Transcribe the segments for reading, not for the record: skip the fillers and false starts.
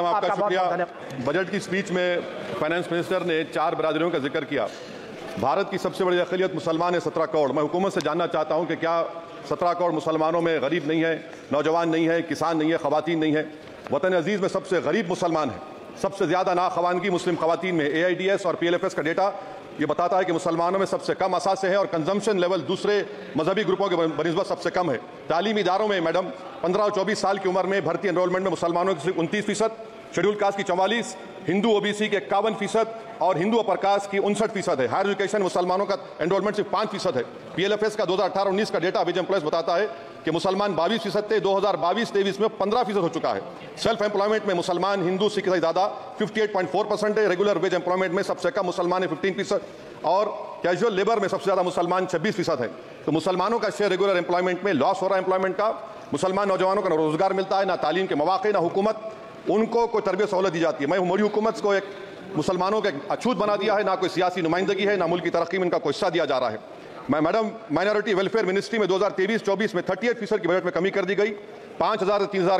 आपका शुक्रिया। बजट की स्पीच में फाइनेंस मिनिस्टर ने 4 बिरादरियों का जिक्र किया। भारत की सबसे बड़ी अक़लियत मुसलमान है, 17 करोड़। मैं हुकूमत से जानना चाहता हूं कि क्या 17 करोड़ मुसलमानों में गरीब नहीं है, नौजवान नहीं है, किसान नहीं है, ख़वातीन नहीं है? वतन अजीज़ में सबसे गरीब मुसलमान है, सबसे ज़्यादा नाखवानगी मुस्लिम ख़वातीन में। AIDS और PLFS का डेटा ये बताता है कि मुसलमानों में सबसे कम असासे हैं और कंजम्पशन लेवल दूसरे मजहबी ग्रुपों के बनिस्बत सबसे कम है। तालीमी इदारों में मैडम 15 और 24 साल की उम्र में भर्ती एनरोलमेंट में मुसलमानों की सिर्फ 29%, शेड्यूल कास्ट की 44%, हिंदू OBC के 51% और हिंदू अपर कास्ट की 59% है। हायर एजुकेशन मुसलमानों का एनरोलमेंट सिर्फ 5% है। PLFS का 2018-19 का डेटा विजन प्लस बताता है कि मुसलमान 22% थे, 2022-23 में 15% हो चुका है। सेल्फ एम्प्लॉयमेंट में मुसलमान हिंदू सिख से ज़्यादा 58.4% है। रेगुलर वेज एम्प्लॉयमेंट में सबसे कम मुसलमान है 15% और कैजुअल लेबर में सबसे ज़्यादा मुसलमान 26% है। तो मुसलमानों का शेयर रेगुलर एम्प्लॉयमेंट में लॉस हो रहा है एम्प्लॉयमेंट का। मुसलमान नौजवानों का ना रोजगार मिलता है, ना तालीम के मौके, ना हुकूमत उनको कोई तरबियत सहूलत दी जाती है। मैं मोदी हुकूमत को एक मुसलमानों का अछूत बना दिया है, ना कोई सियासी नुमाइंदगी है, ना मुल्क की तरक्की में इनका कोई हिस्सा दिया जा रहा है। मैं मैडम माइनॉरिटी वेलफेयर मिनिस्ट्री में 2023-24 में 38% की बजट में कमी कर दी गई, 5,000 से 3,000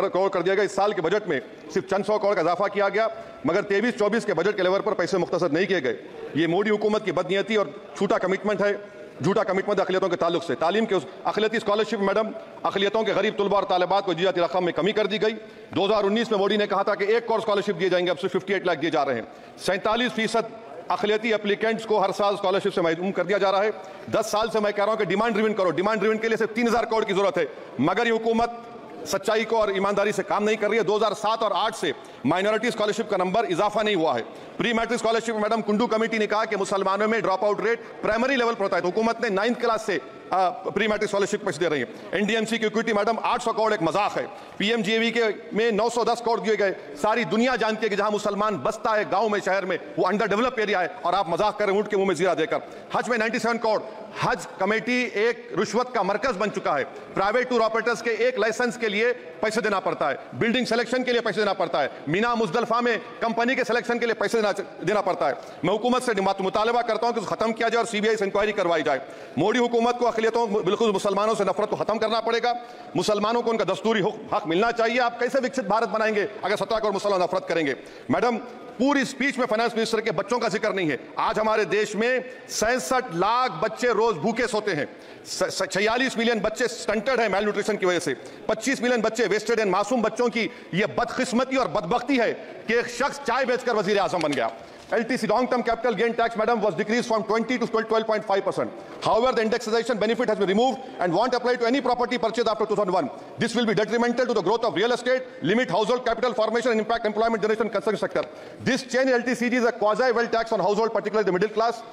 करोड़ कर दिया गया। इस साल के बजट में सिर्फ चंद 100 करोड़ का इजाफा किया गया, मगर 23-24 के बजट के लेवल पर पैसे मुख्तसर नहीं किए गए। ये मोदी हुकूमत की बदनीयती और झूठा कमिटमेंट अक़लियतों के ताल्लुक से। तालीम के उस अक़लियती स्कॉलरशिप मैडम अक़लियतों के गरीब तलबा और तालिबात को दी जाती रकम में कमी कर दी गई। 2019 में मोदी ने कहा था कि 1 करोड़ स्कॉलरशिप दिए जाएंगे, अब सिर्फ 58 लाख दिए जा रहे हैं। 47% अक़लियती एप्लीकेंट्स को हर साल स्कॉलरशिप से महरूम कर दिया जा रहा है। 10 साल से मैं कह रहा हूं कि डिमांड ड्रिवन करो। डिमांड ड्रिवन के लिए सिर्फ 3,000 करोड़ की जरूरत है, मगर ये हुकूमत सच्चाई को और ईमानदारी से काम नहीं कर रही है। 2007 और 8 से माइनॉरिटी स्कॉलरशिप का नंबर इजाफा नहीं हुआ है। Pre matric scholarship madam Kundu committee ने कहा कि मुसलमानों में drop out rate primary level पर होता है, तो हुकूमत ने 9th क्लास से प्री मैट्रिक स्कॉलरशिप पैसे दे रही है। NDMC की इक्विटी मैडम 800 करोड़ एक मजाक है। PMGAV के में 910 करोड़ दिए गए। सारी दुनिया जानती है कि जहां मुसलमान बसता है गांव में, शहर में, वो अंडर डेवलप एरिया है और आप मजाक कर रहे हैं ऊंट के मुंह में जीरा देकर। हज में 97 करोड़। हज कमेटी एक रिश्वत का मरकज बन चुका है। प्राइवेट टूर ऑपरेटर्स के एक लाइसेंस के लिए पैसे देना पड़ता है, बिल्डिंग सिलेक्शन के लिए पैसे देना पड़ता है, मीना मुजदलफा में कंपनी के सिलेक्शन के लिए पैसे देना पड़ता है। मैं हुकूमत से मुतालबा करता हूं कि खत्म किया जाए और CBI से इंक्वायरी करवाई जाए। मोदी हुकूमत को अक़लियतों, बिल्कुल मुसलमानों से नफरत को खत्म करना पड़ेगा। मुसलमानों को उनका दस्तूरी हक मिलना चाहिए। आप कैसे विकसित भारत बनाएंगे अगर 17 करोड़ मुसलमान नफरत करेंगे? मैडम पूरी स्पीच में फाइनेंस मिनिस्टर के बच्चों का जिक्र नहीं है। आज हमारे देश में 66 लाख बच्चे रोज भूखे सोते हैं। 46 मिलियन बच्चे स्टंटेड है मेल न्यूट्रिशन की वजह से। 25 मिलियन बच्चे वेस्टेड हैं। मासूम बच्चों की यह बदकिस्मती और बदबख्ती है कि एक शख्स चाय बेचकर वजीर आजम बन गया। LTC long term capital gain tax madam was decreased from 20 to 12.5%. However, the indexation benefit has been removed and won't apply to any property purchased after 2001. This will be detrimental to the growth of real estate, limit household capital formation and impact employment generation construction sector. This change in LTCG is a quasi wealth tax on household, particularly the middle class.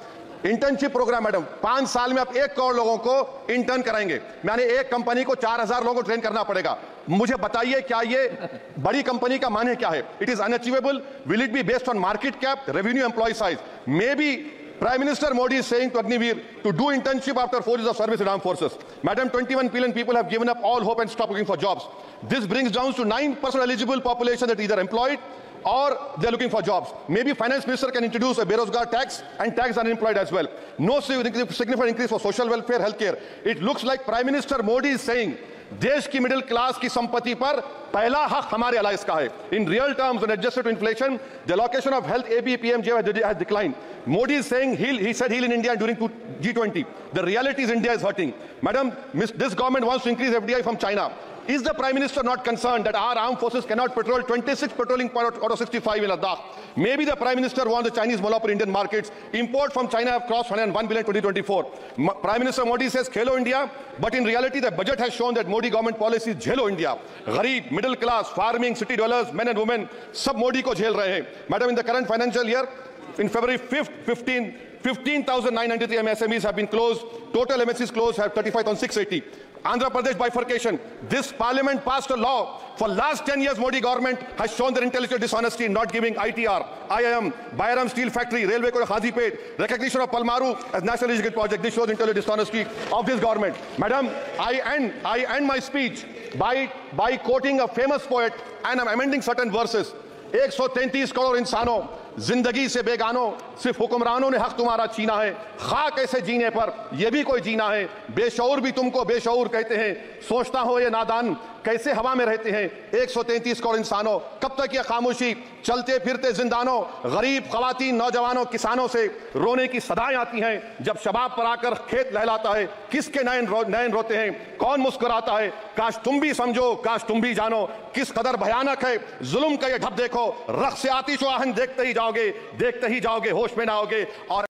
Internship program madam 5 साल में आप 1 करोड़ लोगों को intern कराएंगे, यानी एक company को 4,000 लोगों को ट्रेन करना पड़ेगा। मुझे बताइए क्या ये बड़ी कंपनी का माने क्या है? It is unachievable. Will it be based on market cap, revenue, employ size? Maybe Prime Minister Modi is saying to Agniveer to do internship after 4 years of service in armed forces. Madam, 21 billion people have given up all hope and stopped looking for jobs. This brings down to 9% eligible population that either employed or they're looking for jobs. Maybe Finance Minister can introduce a Berozgar tax and tax unemployed as well. No significant increase for social welfare, healthcare. It looks like Prime Minister Modi is saying देश की middle class की संपत्ति पर पहला हक हमारे alliance का है। In real terms and adjusted to inflation, the allocation of health AB PMJ has declined. Modi is saying he said he'll in India during G20. The reality is India is hurting. Madam, this government wants to increase FDI from China. Is the Prime Minister not concerned that our armed forces cannot patrol 26 patrolling points out of 65 in Ladakh? Maybe the Prime Minister wants the Chinese monopoly Indian markets. Import from China have crossed 101 billion in 2024. Prime Minister Modi says Khelo India, but in reality the budget has shown that Modi government policy is Jhelo India. Gharib, middle class, farming, city dwellers, men and women, sab Modi ko jhel rahe hain. Madam, in the current financial year, in February 5th, 15,993 MSMEs have been closed. Total MSCs closed have 35,680. Andhra Pradesh bifurcation. This parliament passed a law. For last 10 years, Modi government has shown their intellectual dishonesty in not giving ITR, IIM, Bayram Steel Factory, Railway Code Khazipet, recognition of Palmaru as national education project. This shows intellectual dishonesty of this government. Madam, I end my speech by quoting a famous poet and I'm amending certain verses. 133 crore इंसानों जिंदगी से बेगानों, सिर्फ हुक्मरानों ने हक तुम्हारा छीना है। खाक ऐसे जीने पर यह भी कोई जीना है। बेशऊर भी तुमको बेशऊर कहते हैं। सोचता हो ये नादान कैसे हवा में रहते हैं 133 करोड़ इंसानों? कब तक यह खामोशी? चलते फिरते जिंदानों, गरीब खवातीन, नौजवानों, किसानों से रोने की सदाएं आती हैं। जब शबाब पर आकर खेत लहलाता है, किसके नैन रोते हैं? कौन मुस्कुराता है? काश तुम भी समझो, काश तुम भी जानो किस कदर भयानक है जुल्म का ये ढब। देखो, रख से आतिश व आहन देखते ही जाओगे, होश में ना आओगे। और